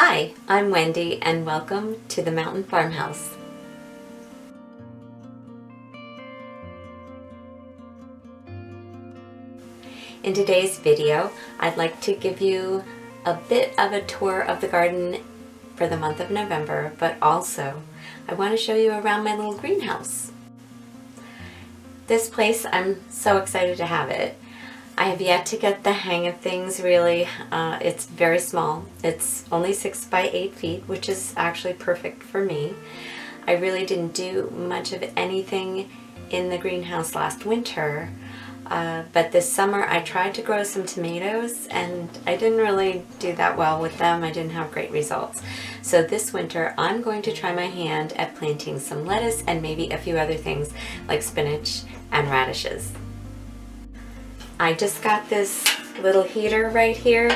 Hi, I'm Wendy and welcome to the Mountain Farmhouse. In today's video, I'd like to give you a bit of a tour of the garden for the month of November, but also I want to show you around my little greenhouse. This place, I'm so excited to have it. I have yet to get the hang of things really. It's very small. It's only 6 by 8 feet, which is actually perfect for me. I really didn't do much of anything in the greenhouse last winter, but this summer I tried to grow some tomatoes and I didn't really do that well with them. I didn't have great results. So this winter I'm going to try my hand at planting some lettuce and maybe a few other things like spinach and radishes. I just got this little heater right here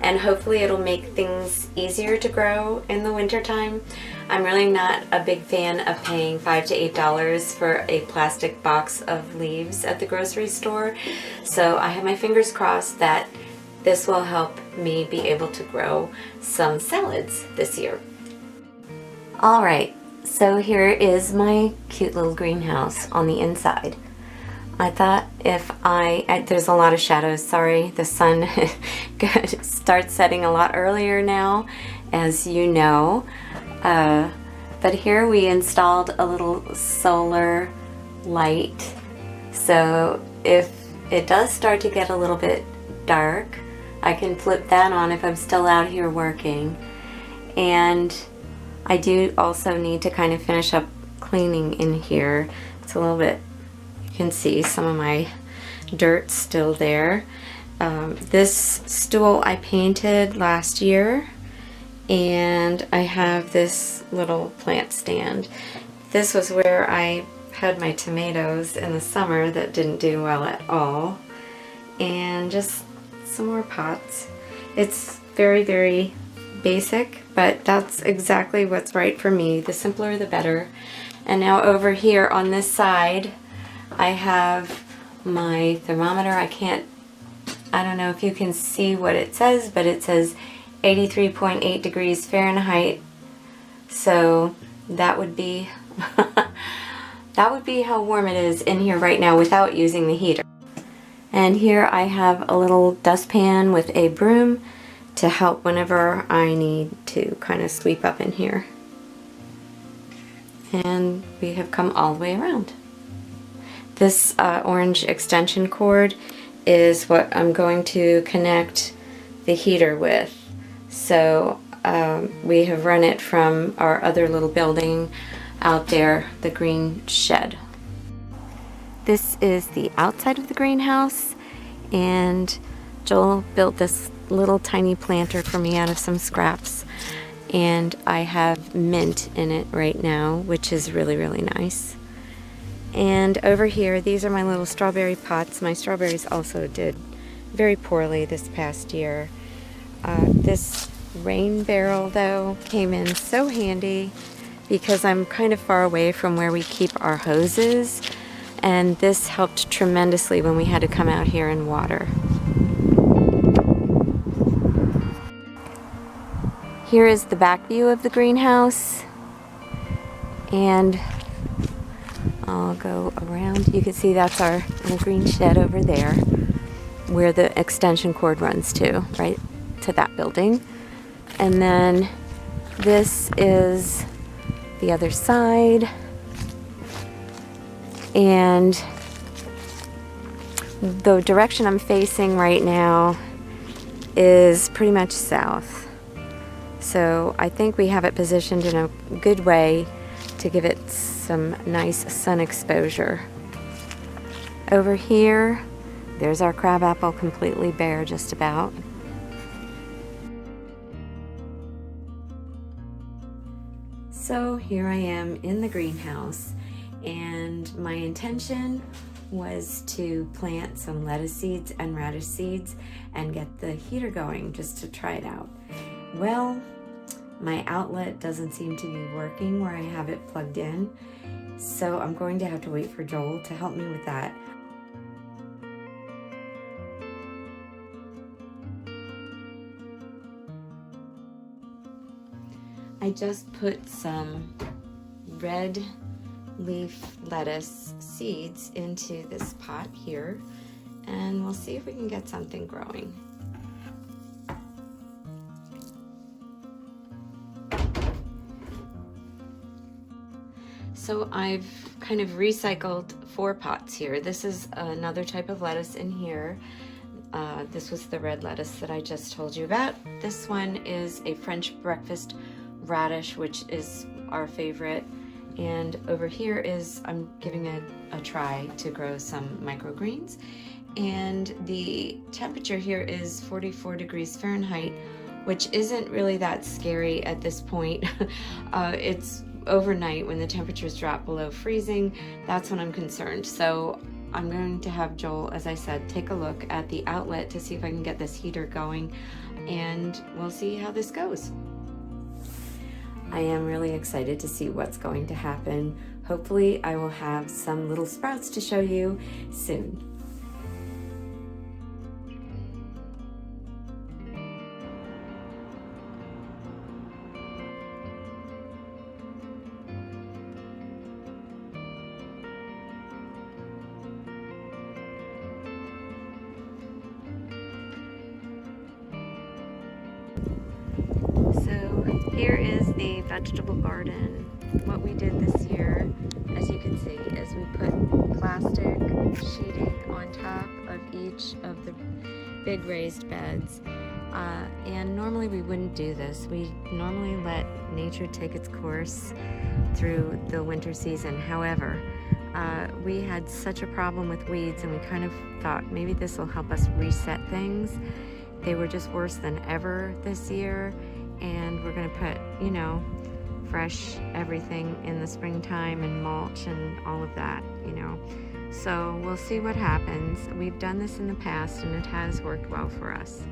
and hopefully it'll make things easier to grow in the winter time. I'm really not a big fan of paying $5 to $8 for a plastic box of leaves at the grocery store, so I have my fingers crossed that this will help me be able to grow some salads this year. Alright, so here is my cute little greenhouse on the inside. I thought there's a lot of shadows, sorry, the sun starts setting a lot earlier now, as you know. But here we installed a little solar light, so if it does start to get a little bit dark, I can flip that on if I'm still out here working. And I do also need to kind of finish up cleaning in here. It's a little bit, you can see some of my dirt still there. This stool I painted last year, and I have this little plant stand. This was where I had my tomatoes in the summer that didn't do well at all. And just some more pots. It's very, very basic, but that's exactly what's right for me. The simpler the better. And now over here on this side, I have my thermometer. I don't know if you can see what it says, but it says 83.8 degrees Fahrenheit. So that would be that would be how warm it is in here right now without using the heater. And here I have a little dustpan with a broom to help whenever I need to kind of sweep up in here. And we have come all the way around. This orange extension cord is what I'm going to connect the heater with. So we have run it from our other little building out there, the green shed. This is the outside of the greenhouse, and Joel built this little tiny planter for me out of some scraps, and I have mint in it right now, which is really, really nice. And over here, these are my little strawberry pots. My strawberries also did very poorly this past year. This rain barrel though came in so handy because I'm kind of far away from where we keep our hoses, and this helped tremendously when we had to come out here and water. Here is the back view of the greenhouse, and I'll go around. You can see that's our little green shed over there where the extension cord runs to, right to that building. And then this is the other side, and the direction I'm facing right now is pretty much south. So I think we have it positioned in a good way to give it some nice sun exposure. Over here, there's our crabapple completely bare just about. So here I am in the greenhouse, and my intention was to plant some lettuce seeds and radish seeds and get the heater going just to try it out. Well, my outlet doesn't seem to be working where I have it plugged in, so I'm going to have to wait for Joel to help me with that. I just put some red leaf lettuce seeds into this pot here, and we'll see if we can get something growing. So I've kind of recycled 4 pots here. This is another type of lettuce in here. This was the red lettuce that I just told you about. This one is a French breakfast radish, which is our favorite. And over here is, I'm giving it a try to grow some microgreens. And the temperature here is 44 degrees Fahrenheit, which isn't really that scary at this point. It's overnight when the temperatures drop below freezing. That's when I'm concerned. So I'm going to have Joel, as I said, take a look at the outlet to see if I can get this heater going, and we'll see how this goes. I am really excited to see what's going to happen. Hopefully I will have some little sprouts to show you soon. So here is the vegetable garden. What we did this year, as you can see, is we put plastic sheeting on top of each of the big raised beds. And normally we wouldn't do this. We normally let nature take its course through the winter season. However, we had such a problem with weeds, and we kind of thought maybe this will help us reset things. They were just worse than ever this year, and we're gonna put, you know, fresh everything in the springtime and mulch and all of that, you know. So we'll see what happens. We've done this in the past and it has worked well for us.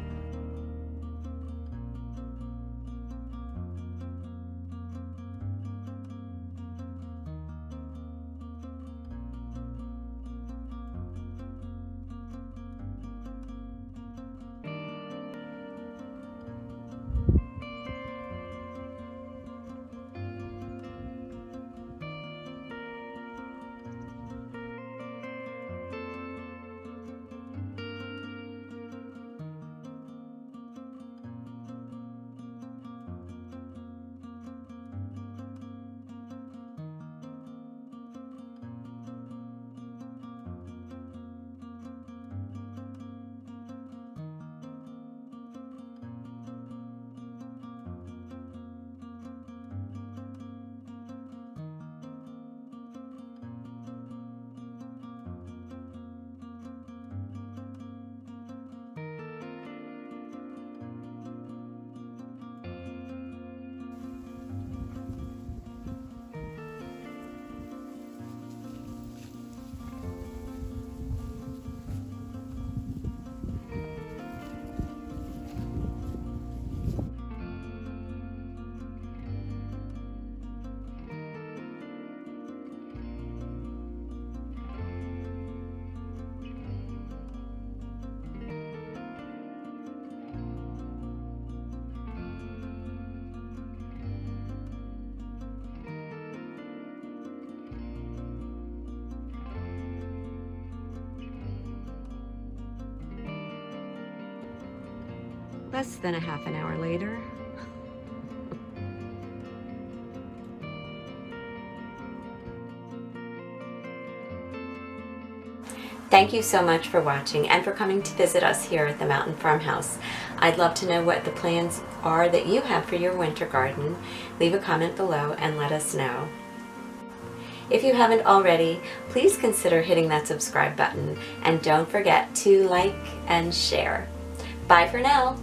Less than a half an hour later. Thank you so much for watching and for coming to visit us here at the Mountain Farmhouse. I'd love to know what the plans are that you have for your winter garden. Leave a comment below and let us know. If you haven't already, please consider hitting that subscribe button and don't forget to like and share. Bye for now.